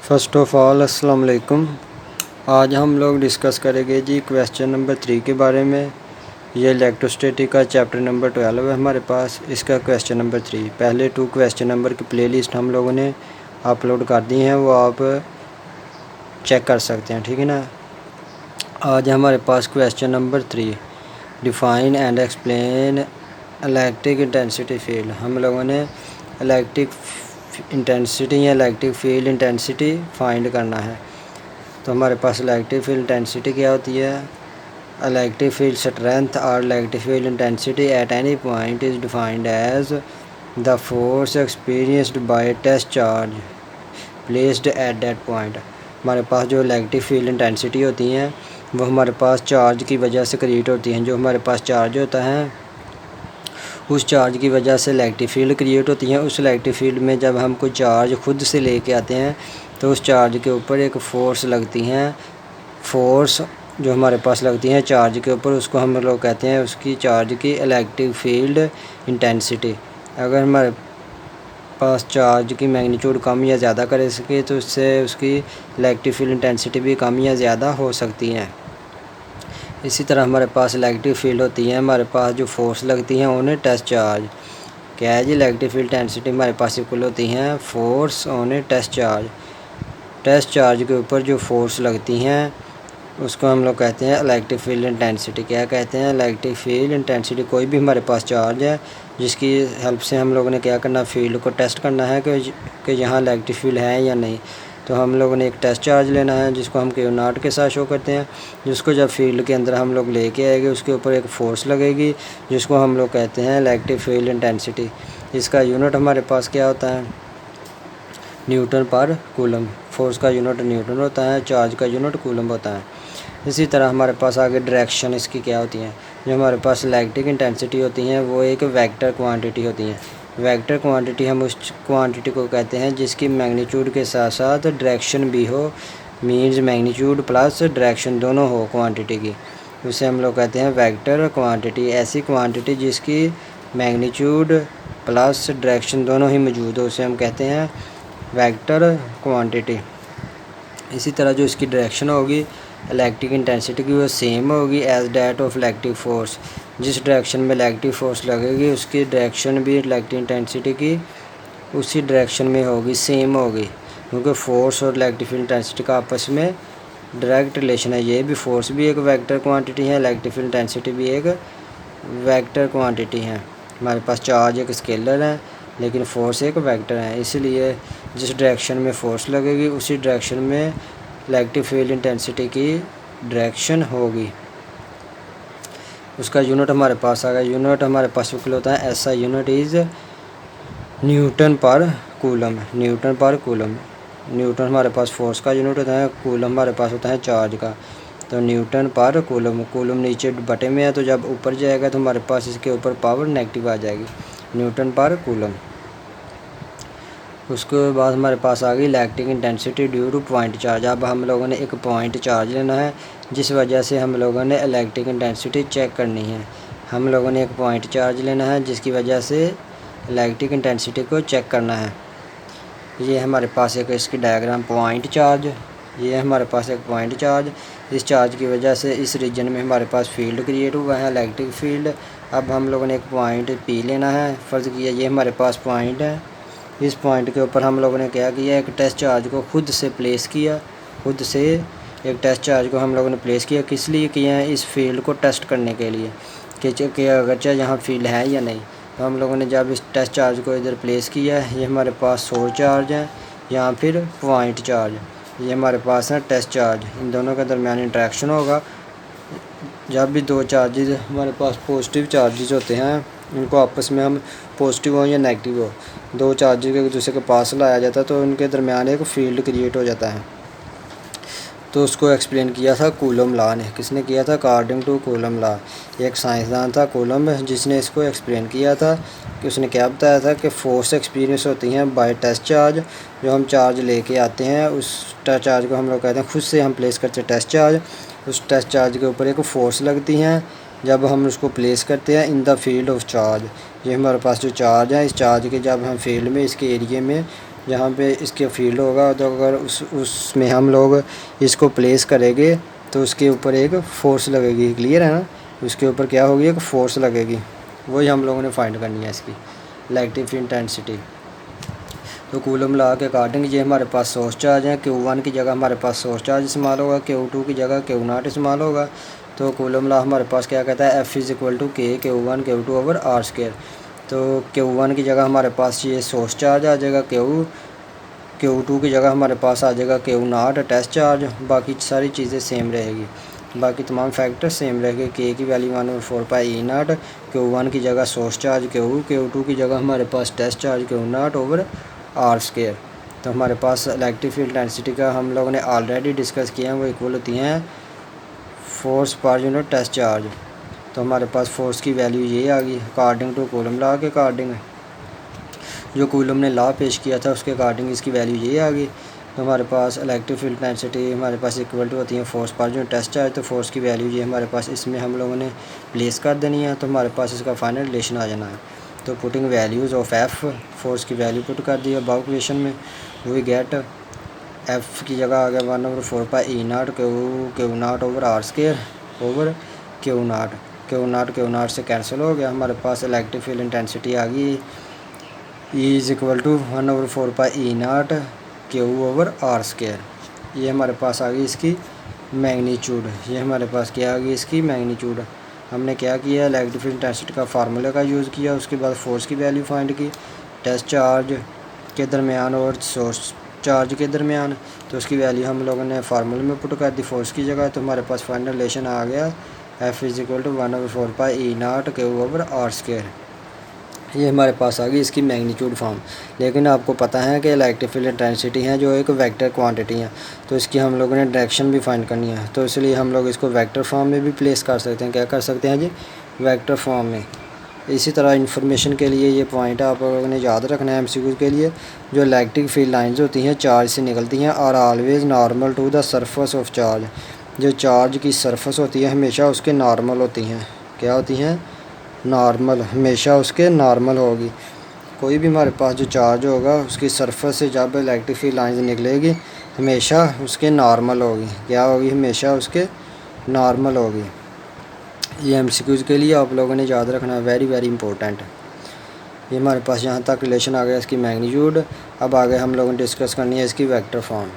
First of all अस्सलाम वालेकुम। आज हम लोग डिस्कस करेंगे जी क्वेश्चन नंबर 3 के बारे में। ये इलेक्ट्रोस्टैटिक का चैप्टर नंबर 12 है हमारे पास, इसका क्वेश्चन नंबर 3। पहले 2 क्वेश्चन नंबर की प्लेलिस्ट हम लोगों ने अपलोड कर दी हैं, वो आप चेक कर सकते हैं, ठीक है ना। आज हमारे पास question number 3, define and explain electric intensity field. हम लोगों ने इलेक्ट्रिक इंटेंसिटी या इलेक्ट्रिक फील्ड इंटेंसिटी फाइंड करना है। तो हमारे पास इलेक्ट्रिक फील्ड इंटेंसिटी क्या होती है? इलेक्ट्रिक फील्ड स्ट्रेंथ और electric field intensity at any point is defined as the force experienced by test charge placed at that point. हमारे पास जो इलेक्ट्रिक फील्ड इंटेंसिटी होती हैं वो हमारे पास चार्ज की वजह से क्रिएट होती हैं। जो हमारे पास चार्ज होता है उस चार्ज की वजह से इलेक्ट्रिक फील्ड क्रिएट होती है। उस इलेक्ट्रिक फील्ड में जब हम कोई चार्ज खुद से लेके आते हैं तो उस चार्ज के ऊपर एक फ़ोर्स लगती हैं। फोर्स जो हमारे पास लगती हैं चार्ज के ऊपर, उसको हम लोग कहते हैं उसकी चार्ज की इलेक्ट्रिक फील्ड इंटेंसिटी। अगर हमारे पास चार्ज की मैग्नीट्यूड कम या ज़्यादा कर सके तो उससे उसकी इलेक्ट्रिक फील्ड इंटेंसिटी भी कम या ज़्यादा हो सकती हैं। इसी तरह हमारे पास इलेक्ट्रिक फील्ड होती है, हमारे पास जो फोर्स लगती हैं उन्हें टेस्ट चार्ज क्या है जी। इलेक्ट्रिक फील्ड इंटेंसिटी हमारे पास इक्वल होती हैं force on test charge. Test charge के ऊपर जो फोर्स लगती हैं उसको हम लोग कहते हैं इलेक्ट्रिक फील्ड इंटेंसिटी। क्या कहते हैं? Electric field intensity. कोई भी हमारे पास चार्ज है जिसकी हेल्प से हम लोगों ने क्या करना, फील्ड को टेस्ट करना है कि यहाँ इलेक्ट्रिक फील्ड है या नहीं। तो हम लोगों ने एक टेस्ट चार्ज लेना है जिसको हम Q0 के साथ शो करते हैं, जिसको जब फील्ड के अंदर हम लोग लेके आएंगे उसके ऊपर एक फ़ोर्स लगेगी जिसको हम लोग कहते हैं इलेक्ट्रिक फील्ड इंटेंसिटी। इसका यूनिट हमारे पास क्या होता है? न्यूटन पर कूलम। फोर्स का यूनिट न्यूटन होता है, चार्ज का यूनिट कूलम होता है। इसी तरह हमारे पास आगे डायरेक्शन इसकी क्या होती है। जो हमारे पास इलेक्ट्रिक इंटेंसिटी होती हैं वो एक वेक्टर क्वांटिटी होती हैं। वेक्टर क्वांटिटी हम उस क्वांटिटी को कहते हैं जिसकी मैग्नीट्यूड के साथ साथ डायरेक्शन भी हो, मीन्स मैग्नीट्यूड प्लस डायरेक्शन दोनों हो क्वांटिटी की, उसे हम लोग कहते हैं वेक्टर क्वांटिटी। ऐसी क्वांटिटी जिसकी मैग्नीट्यूड प्लस डायरेक्शन दोनों ही मौजूद हो उसे हम कहते हैं वेक्टर क्वांटिटी। इसी तरह जो इसकी डायरेक्शन होगी इलेक्ट्रिक इंटेंसिटी की वो सेम होगी as that of electric force. जिस डायरेक्शन में इलेक्ट्रिक फोर्स लगेगी उसकी डायरेक्शन भी इलेक्ट्रिक इंटेंसिटी की उसी डायरेक्शन में होगी, सेम होगी, क्योंकि फोर्स और इलेक्ट्रिक फील्ड इंटेंसिटी का आपस में डायरेक्ट रिलेशन है। ये भी फोर्स भी एक वेक्टर क्वांटिटी है, इलेक्ट्रिक फील्ड इंटेंसिटी भी एक वेक्टर क्वांटिटी है। हमारे पास चार्ज एक स्केलर है लेकिन फोर्स एक वेक्टर है, इसलिए जिस डायरेक्शन में फोर्स लगेगी उसी डायरेक्शन में इलेक्ट्रिक फील्ड इंटेंसिटी की डायरेक्शन होगी। उसका यूनिट हमारे पास आ गया। यूनिट हमारे पास इक्वल होता है ऐसा यूनिट इज़ न्यूटन पर कूलम। न्यूटन पर कूलम। न्यूटन हमारे पास फोर्स का यूनिट होता है, कूलम हमारे पास होता है चार्ज का। तो न्यूटन पर कूलम, कूलम नीचे बटे में है तो जब ऊपर जाएगा तो हमारे पास इसके ऊपर पावर नेगेटिव आ जाएगी, न्यूटन पर कूलम। उसके बाद हमारे पास आ गई electric intensity due two point charge. अब हम लोगों ने एक पॉइंट चार्ज लेना है जिस वजह से हम लोगों ने इलेक्ट्रिक इंटेंसिटी चेक करनी है। हम लोगों ने एक पॉइंट चार्ज लेना है जिसकी वजह से इलेक्ट्रिक इंटेंसिटी को चेक करना है। ये हमारे पास एक इसकी डायग्राम पॉइंट चार्ज, ये हमारे पास एक पॉइंट चार्ज। इस चार्ज की वजह से इस रीजन में हमारे पास फील्ड क्रिएट हुआ है, इलेक्ट्रिक फील्ड। अब हम लोगों ने एक पॉइंट P लेना है। फ़र्ज़ किया ये हमारे पास पॉइंट है, इस पॉइंट के ऊपर हम लोगों ने क्या किया, एक टेस्ट चार्ज को खुद से प्लेस किया। खुद से एक टेस्ट चार्ज को हम लोगों ने प्लेस किया। किस लिए किया है? इस फील्ड को टेस्ट करने के लिए कि अगरचे यहाँ फील्ड है या नहीं। तो हम लोगों ने जब इस टेस्ट चार्ज को इधर प्लेस किया, ये हमारे पास सोर्स चार्ज है या फिर पॉइंट चार्ज, ये हमारे पास है टेस्ट चार्ज। इन दोनों के दरमियान इंटरेक्शन होगा। जब भी दो चार्जेज हमारे पास पॉजिटिव चार्जेज होते हैं, उनको आपस में हम पॉजिटिव हो या नेगेटिव हो, दो चार्जेज को एक दूसरे के पास लाया जाता है तो उनके दरमियान एक फील्ड क्रिएट हो जाता है। तो उसको एक्सप्लेन किया था कूलम लॉ ने। किसने किया था? According to coulomb law. एक साइंसदान था कूलम जिसने इसको एक्सप्लेन किया था कि उसने क्या बताया था कि फोर्स एक्सपीरियंस होती हैं बाय टेस्ट चार्ज। जो हम चार्ज लेके आते हैं उस टेस्ट चार्ज को हम लोग कहते हैं, खुद से हम प्लेस करते हैं टेस्ट चार्ज। उस टेस्ट चार्ज के ऊपर एक फोर्स लगती हैं जब हम उसको प्लेस करते हैं in the field of charge. ये हमारे पास जो चार्ज है, इस चार्ज के जब हम फील्ड में इसके एरिए में जहाँ पे इसके फील्ड होगा, तो अगर उसमें हम लोग इसको प्लेस करेंगे तो उसके ऊपर एक फ़ोर्स लगेगी। क्लियर है ना? उसके ऊपर क्या होगी, एक फ़ोर्स लगेगी। वही हम लोगों ने फाइंड करनी है इसकी इलेक्ट्रिक इंटेंसिटी। तो कूलम लॉ के अकॉर्डिंग ये हमारे पास सोर्स चार्ज है। Q1 की जगह हमारे पास सोर्स चार्ज इस्तेमाल होगा, Q2 की जगह Q0 इस्तेमाल होगा। तो कूलम लॉ हमारे पास क्या कहता है, F = K Q1 Q2 over R²। तो Q1 की जगह हमारे पास ये सोर्स चार्ज आ जाएगा, Q2 की जगह हमारे पास आ जाएगा Q0 टेस्ट चार्ज। बाकी सारी चीज़ें सेम रहेगी, बाकी तमाम फैक्टर सेम रहेंगे। K की वैल्यू 1/4πE0, Q1 की जगह सोर्स चार्ज Q2 की जगह हमारे पास test charge Q0 over R²। तो हमारे पास इलेक्ट्रिक फील्ड इंटेंसिटी का हम लोगों ने ऑलरेडी डिस्कस किया है, वो इक्वल होती हैं फोर्स पर यूनिट टेस्ट चार्ज। तो हमारे पास फोर्स की वैल्यू ये आ गई अकॉर्डिंग टू कूलम लॉ के अकॉर्डिंग। जो कूलम ने लॉ पेश किया था उसके अकॉर्डिंग इसकी वैल्यू ये आ गई। तो हमारे पास इलेक्ट्रिक फील्ड इंटेंसिटी हमारे पास इक्वल टू होती है फोर्स पर यूनिट टेस्ट चार्ज। तो फोर्स की वैल्यू ये हमारे पास इसमें हम लोगों ने प्लेस कर देनी है, तो हमारे पास इसका फाइनल रिलेशन आ जाना है। तो putting values of F, force की वैल्यू पुट कर दी है अबव इक्वेशन में। वी गेट एफ़ की जगह आ गया 1/4πE0 Q0 over R² over Q0 से कैंसिल हो गया। हमारे पास इलेक्ट्रिक फील्ड इंटेंसिटी आ गई E = 1/4πE0 Q over R²। ये हमारे पास आ गई इसकी मैग्नीट्यूड। ये हमारे पास क्या आ गई इसकी मैग्नीट्यूड। हमने क्या किया, इलेक्ट्रिक फील्ड इंटेंसिटी का फार्मूला का यूज़ किया, उसके बाद फोर्स की वैल्यू फाइंड की टेस्ट चार्ज के दरमियान और सोर्स चार्ज के दरमियान। तो उसकी वैल्यू हम लोगों ने फार्मूले में पुट कर दी फोर्स की जगह। तो हमारे पास फाइनल रिलेशन आ गया F = 1/4πE0 Q over R²। ये हमारे पास आ गई इसकी मैग्नीट्यूड फॉर्म। लेकिन आपको पता है कि इलेक्ट्रिक फील्ड इंटेंसिटी है जो एक वेक्टर क्वांटिटी है, तो इसकी हम लोगों ने डायरेक्शन भी फाइंड करनी है। तो इसलिए हम लोग इसको वेक्टर फॉर्म में भी प्लेस कर सकते हैं। क्या कर सकते हैं जी, वेक्टर फॉर्म में। इसी तरह इन्फॉर्मेशन के लिए ये पॉइंट आप लोगों ने याद रखना है MCQ के लिए। जो इलेक्ट्रिक फील्ड लाइंस होती हैं चार्ज से निकलती हैं और always normal to the surface of charge. जो चार्ज की सरफेस होती है हमेशा उसके नॉर्मल होती हैं। क्या होती हैं, नॉर्मल, हमेशा उसके नॉर्मल होगी। कोई भी हमारे पास जो चार्ज होगा उसकी सरफेस से जब इलेक्ट्रिक फील्ड लाइंस निकलेगी हमेशा उसके नॉर्मल होगी। क्या होगी, हमेशा उसके नॉर्मल होगी। ये MCQs के लिए आप लोगों ने याद रखना है, वेरी वेरी इंपॉर्टेंट। ये हमारे पास यहाँ तक रिलेशन आ गया इसकी मैग्नीट्यूड। अब आगे हम लोगों ने डिस्कस करनी है इसकी वेक्टर फॉर्म।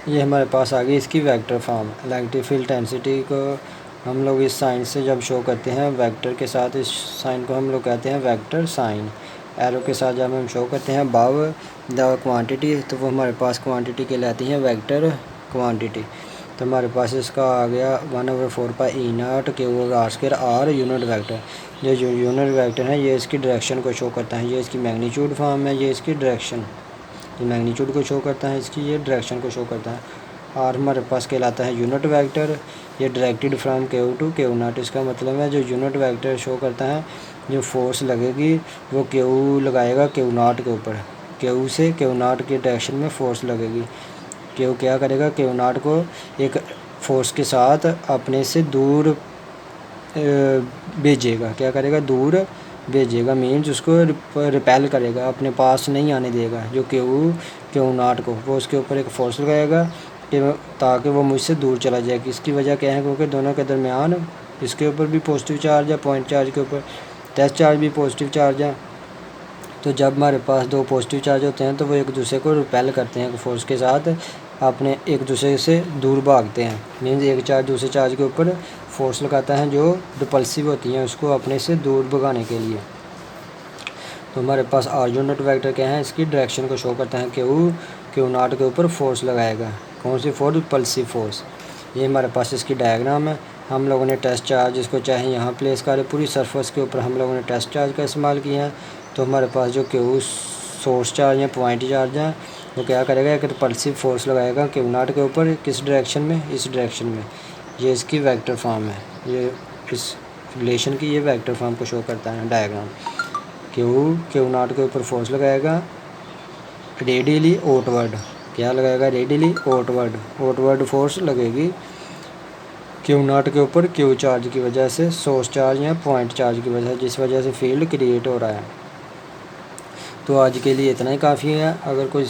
ये हमारे पास आ गई इसकी vector form. Electric field intensity को हम लोग इस साइन से जब शो करते हैं वेक्टर के साथ, इस साइन को हम लोग कहते हैं वेक्टर साइन। एरो के साथ जब हम शो करते हैं अबव द क्वांटिटी, तो वो हमारे पास क्वांटिटी कहलाती है वेक्टर क्वांटिटी। तो हमारे पास इसका आ गया 1/4πE0 Q over R² R unit vector. जो यूनिट वेक्टर है ये इसकी डायरेक्शन को शो करता है। ये इसकी मैग्नीट्यूड फॉर्म है, ये इसकी डायरेक्शन, ये मैग्नीट्यूड को शो करता है, इसकी ये डायरेक्शन को शो करता है। और हमारे पास कहलाता है यूनिट वेक्टर। ये directed from Q to Q0। इसका मतलब है जो यूनिट वेक्टर शो करता है, जो फोर्स लगेगी वो Q लगाएगा Q0 के ऊपर। Q से Q0 की डायरेक्शन में फोर्स लगेगी। Q क्या करेगा, Q0 को एक फोर्स के साथ अपने से दूर भेजेगा। क्या करेगा, दूर भेजेगा, मीन्स उसको रिपेल करेगा, अपने पास नहीं आने देगा। जो Q0 को वो उसके ऊपर एक फोर्स लगाएगा ताकि वो मुझसे दूर चला जाए। इसकी वजह क्या है, क्योंकि दोनों के दरमियान इसके ऊपर भी पॉजिटिव चार्ज है, पॉइंट चार्ज के ऊपर टेस्ट चार्ज भी पॉजिटिव चार्ज है। तो जब हमारे पास दो पॉजिटिव चार्ज होते हैं तो वो एक दूसरे को रिपेल करते हैं, फोर्स के साथ अपने एक दूसरे से दूर भागते हैं। मीन्स एक चार्ज दूसरे चार्ज के ऊपर फोर्स लगाता है जो रिपल्सिव होती हैं उसको अपने से दूर भगाने के लिए। तो हमारे पास आर यूनिट वेक्टर क्या है, इसकी डायरेक्शन को शो करता है। Q0 के ऊपर फोर्स लगाएगा, कौन सी फोर्स, रिपल्सिव फोर्स। ये हमारे पास इसकी डायग्राम है। हम लोगों ने टेस्ट चार्ज इसको चाहे यहाँ प्लेस करें, पूरी सरफेस के ऊपर हम लोगों ने टेस्ट चार्ज का इस्तेमाल किया है। तो हमारे पास जो Q सोर्स चार्ज या पॉइंट चार्ज है वो क्या करेगा, एक रिपल्सिव फोर्स लगाएगा Q0 के ऊपर। किस डायरेक्शन में, इस डायरेक्शन में। ये इसकी वेक्टर फॉर्म है, ये इस रिलेशन की ये वेक्टर फॉर्म को शो करता है डायग्राम। Q0 के ऊपर फोर्स लगाएगा रेडियली आउटवर्ड। क्या लगाएगा, रेडियली आउटवर्ड फोर्स लगेगी Q0 के ऊपर Q चार्ज की वजह से, सोर्स चार्ज या पॉइंट चार्ज की वजह से, जिस वजह से फील्ड क्रिएट हो रहा है। तो आज के लिए इतना ही काफ़ी है। अगर कोई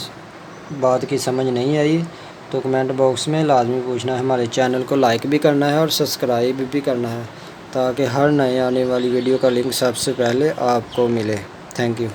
बात की समझ नहीं आई तो कमेंट बॉक्स में लाजमी पूछना है। हमारे चैनल को लाइक भी करना है और सब्सक्राइब भी करना है ताकि हर नए आने वाली वीडियो का लिंक सबसे पहले आपको मिले। Thank you.